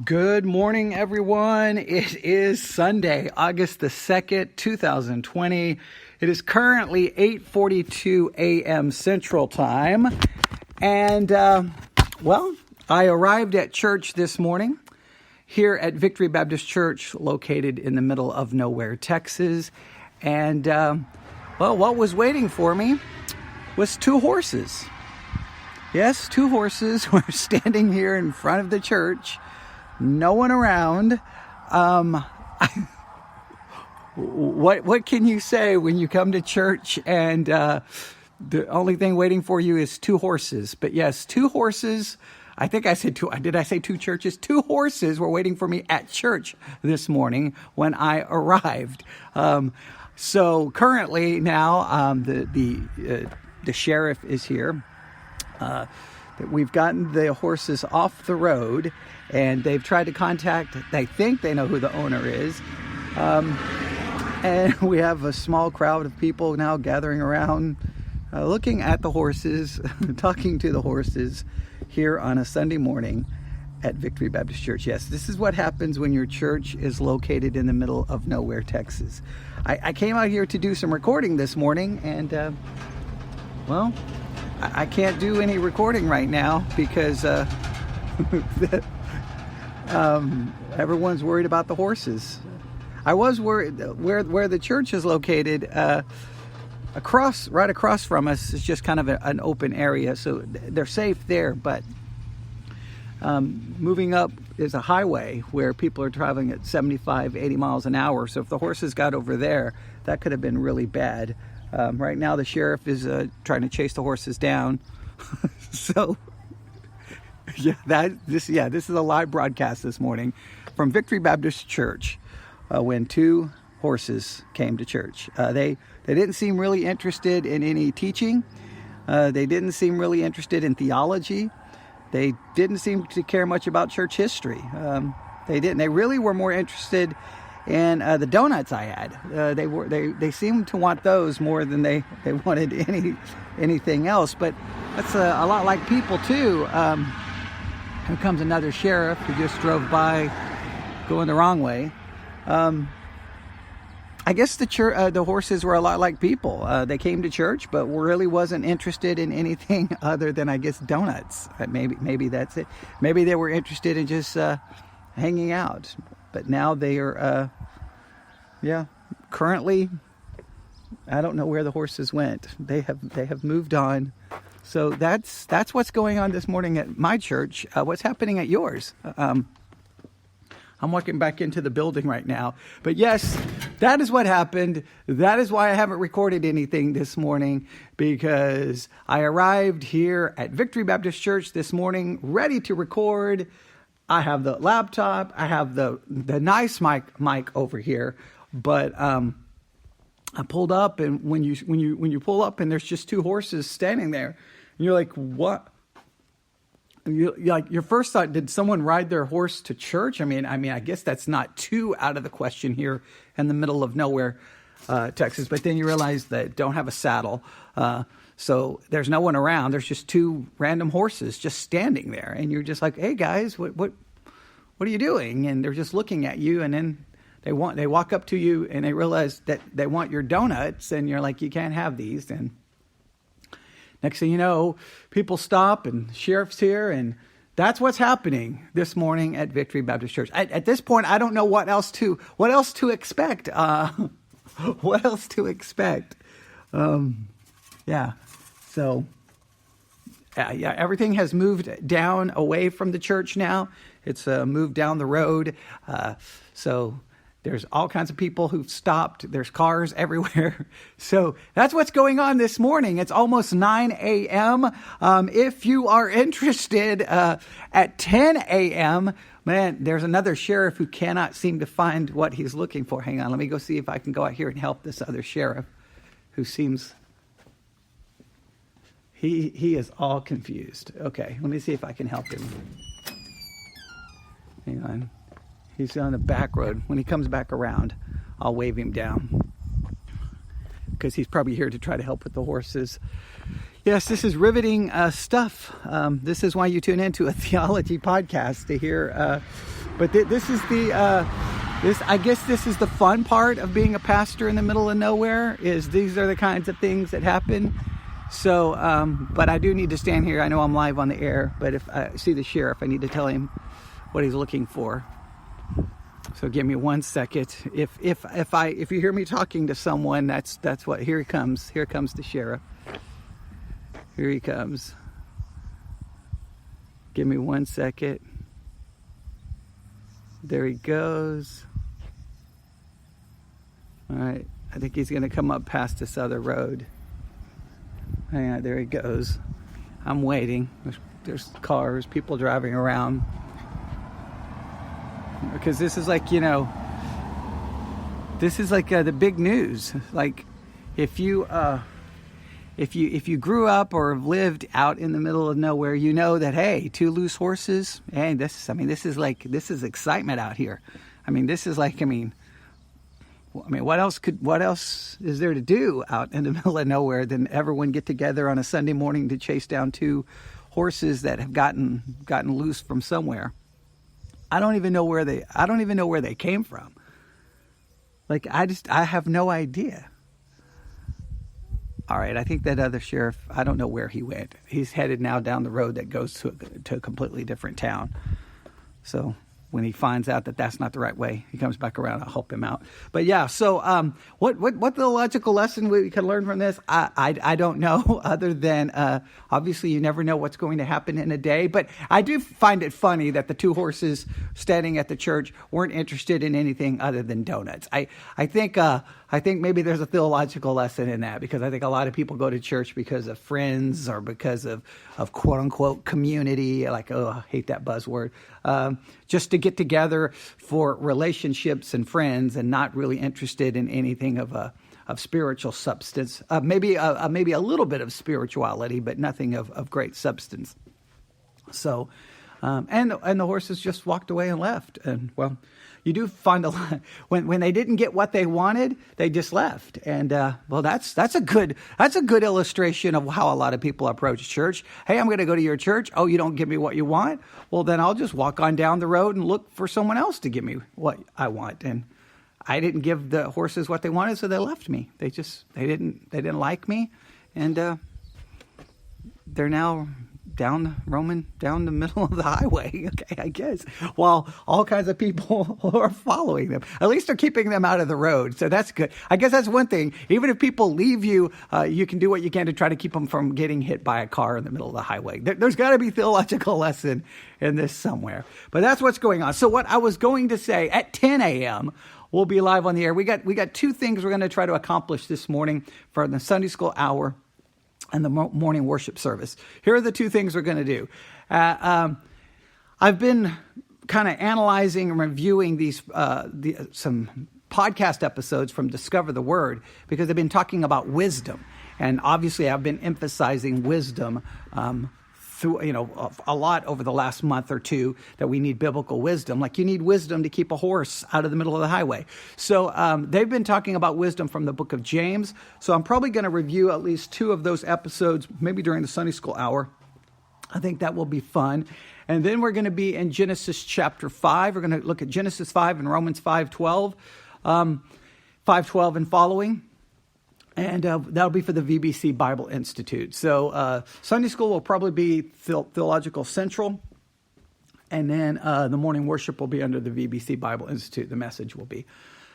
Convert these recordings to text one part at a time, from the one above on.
Good morning, everyone. It is Sunday, August the 2nd, 2020. It is currently 8:42 a.m. Central Time. And, I arrived at church this morning here at Victory Baptist Church, located in the middle of nowhere, Texas. And, what was waiting for me was two horses. Yes, two horses were standing here in front of the church. No one around. What can you say when you come to church and the only thing waiting for you is two horses? But yes, two horses. I think I said two. Did I say two churches? Two horses were waiting for me at church this morning when I arrived. So currently now the sheriff is here. We've gotten the horses off the road, and they've tried to contact, they think they know who the owner is. And we have a small crowd of people now gathering around, looking at the horses, talking to the horses here on a Sunday morning at Victory Baptist Church. Yes, this is what happens when your church is located in the middle of nowhere, Texas. I came out here to do some recording this morning, and, I can't do any recording right now because everyone's worried about the horses. I was worried where the church is located. Right across from us is just kind of an open area, so they're safe there. But moving up is a highway where people are traveling at 75, 80 miles an hour. So if the horses got over there, that could have been really bad. Right now, the sheriff is trying to chase the horses down. So, this is a live broadcast this morning from Victory Baptist Church when two horses came to church. They didn't seem really interested in any teaching. They didn't seem really interested in theology. They didn't seem to care much about church history. They didn't. They really were more interested and the donuts I had, they seemed to want those more than they wanted anything else. But that's a lot like people too. Here comes another sheriff who just drove by, going the wrong way. I guess the horses were a lot like people. They came to church, but really wasn't interested in anything other than, I guess, donuts. Maybe that's it. Maybe they were interested in just hanging out. But now they are, currently, I don't know where the horses went. They have moved on. So that's what's going on this morning at my church. What's happening at yours? I'm walking back into the building right now. But yes, that is what happened. That is why I haven't recorded anything this morning, because I arrived here at Victory Baptist Church this morning ready to record. I have the laptop, I have the nice mic over here, but I pulled up, and when you pull up and there's just two horses standing there, and you're like, what? Your first thought, did someone ride their horse to church? I mean, I guess that's not too out of the question here in the middle of nowhere, Texas. But then you realize that don't have a saddle. So there's no one around. There's just two random horses just standing there. And you're just like, hey, guys, what are you doing? And they're just looking at you. And then they walk up to you and they realize that they want your donuts. And you're like, you can't have these. And next thing you know, people stop and sheriff's here. And that's what's happening this morning at Victory Baptist Church. At this point, I don't know what else to expect. What else to expect? So, everything has moved down away from the church now. It's moved down the road. So there's all kinds of people who've stopped. There's cars everywhere. So that's what's going on this morning. It's almost 9 a.m. If you are interested, at 10 a.m., man, there's another sheriff who cannot seem to find what he's looking for. Hang on, let me go see if I can go out here and help this other sheriff who seems... He is all confused. Okay, let me see if I can help him. Hang on. He's on the back road. When he comes back around, I'll wave him down, because he's probably here to try to help with the horses. Yes, this is riveting stuff. This is why you tune into a theology podcast, to hear But this is I guess this is the fun part of being a pastor in the middle of nowhere, is these are the kinds of things that happen. So, but I do need to stand here. I know I'm live on the air, but if I see the sheriff, I need to tell him what he's looking for. So give me 1 second. If you hear me talking to someone, that's what. Here he comes. Here comes the sheriff. Here he comes. Give me 1 second. There he goes. All right. I think he's going to come up past this other road. Hang on. There he goes. I'm waiting. There's cars, people driving around. Because this is like, this is like the big news. Like, if you grew up or have lived out in the middle of nowhere, you know that, hey, two loose horses. Hey, this is excitement out here. This is like, what else is there to do out in the middle of nowhere than everyone get together on a Sunday morning to chase down two horses that have gotten loose from somewhere? I don't even know where they came from. Like, I have no idea. All right, I think that other sheriff, I don't know where he went. He's headed now down the road that goes to a completely different town. So when he finds out that that's not the right way, he comes back around. I'll help him out. But yeah, so what the logical lesson we can learn from this? I don't know, other than obviously you never know what's going to happen in a day. But I do find it funny that the two horses standing at the church weren't interested in anything other than donuts. I think maybe there's a theological lesson in that, because I think a lot of people go to church because of friends or because of quote unquote community. Like, oh, I hate that buzzword. Just to get together for relationships and friends, and not really interested in anything of spiritual substance. Maybe a little bit of spirituality, but nothing of great substance. So, and the horses just walked away and left. And well, you do find a lot when they didn't get what they wanted, they just left. And well, that's a good illustration of how a lot of people approach church. Hey, I'm going to go to your church. Oh, you don't give me what you want? Well, then I'll just walk on down the road and look for someone else to give me what I want. And I didn't give the horses what they wanted, so they left me. They didn't like me, and they're now roaming down the middle of the highway, okay, I guess, while all kinds of people are following them. At least they're keeping them out of the road, so that's good. I guess that's one thing. Even if people leave you, you can do what you can to try to keep them from getting hit by a car in the middle of the highway. There's got to be a theological lesson in this somewhere. But that's what's going on. So what I was going to say, at 10 a.m., we'll be live on the air. We got two things we're going to try to accomplish this morning for the Sunday school hour and the morning worship service. Here are the two things we're going to do. I've been kind of analyzing and reviewing some podcast episodes from Discover the Word, because they've been talking about wisdom. And obviously I've been emphasizing wisdom through, a lot over the last month or two, that we need biblical wisdom. Like, you need wisdom to keep a horse out of the middle of the highway. So they've been talking about wisdom from the book of James. So I'm probably going to review at least two of those episodes, maybe during the Sunday school hour. I think that will be fun. And then we're going to be in Genesis chapter 5. We're going to look at Genesis 5 and Romans 5:12, 5:12 and following. And that'll be for the VBC Bible Institute. So Sunday school will probably be Theological Central. And then the morning worship will be under the VBC Bible Institute. The message will be.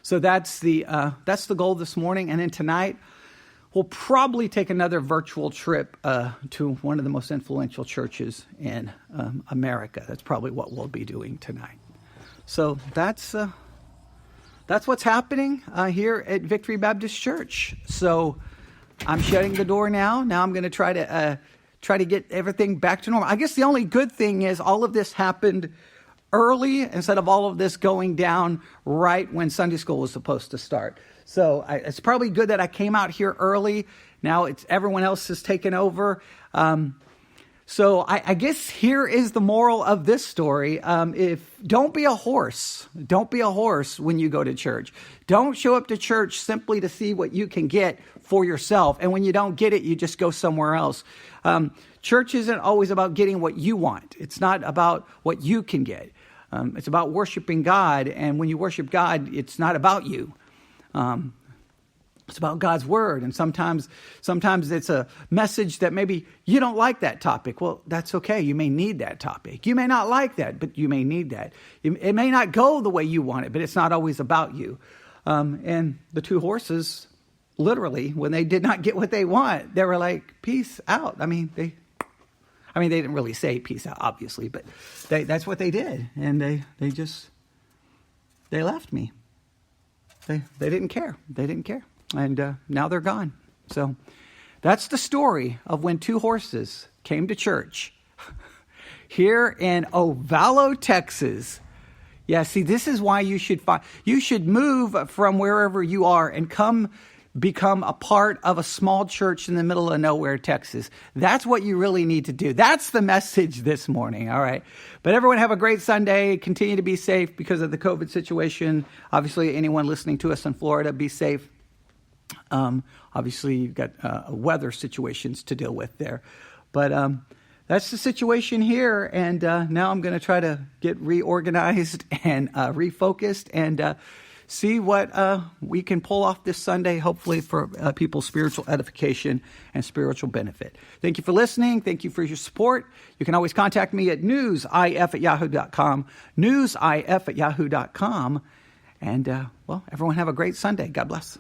So that's the goal this morning. And then tonight, we'll probably take another virtual trip to one of the most influential churches in America. That's probably what we'll be doing tonight. So that's what's happening here at Victory Baptist Church. So I'm shutting the door now. Now I'm going to try to get everything back to normal. I guess the only good thing is all of this happened early instead of all of this going down right when Sunday school was supposed to start. So it's probably good that I came out here early. Now everyone else has taken over. So I guess here is the moral of this story. Don't be a horse. Don't be a horse when you go to church. Don't show up to church simply to see what you can get for yourself. And when you don't get it, you just go somewhere else. Church isn't always about getting what you want. It's not about what you can get. It's about worshiping God. And when you worship God, it's not about you. It's about God's word. And sometimes it's a message that maybe you don't like that topic. Well, that's okay. You may need that topic. You may not like that, but you may need that. It may not go the way you want it, but it's not always about you. And the two horses, literally, when they did not get what they want, they were like, peace out. They didn't really say peace out, obviously, but that's what they did. And they left me. They didn't care. They didn't care. And now they're gone. So that's the story of when two horses came to church here in Ovalo, Texas. Yeah, see, this is why you should move from wherever you are and become a part of a small church in the middle of nowhere, Texas. That's what you really need to do. That's the message this morning, all right? But everyone have a great Sunday. Continue to be safe because of the COVID situation. Obviously, anyone listening to us in Florida, be safe. Obviously, you've got weather situations to deal with there. But that's the situation here. And now I'm going to try to get reorganized and refocused and see what we can pull off this Sunday, hopefully for people's spiritual edification and spiritual benefit. Thank you for listening. Thank you for your support. You can always contact me at newsif@yahoo.com, newsif@yahoo.com. And, everyone have a great Sunday. God bless.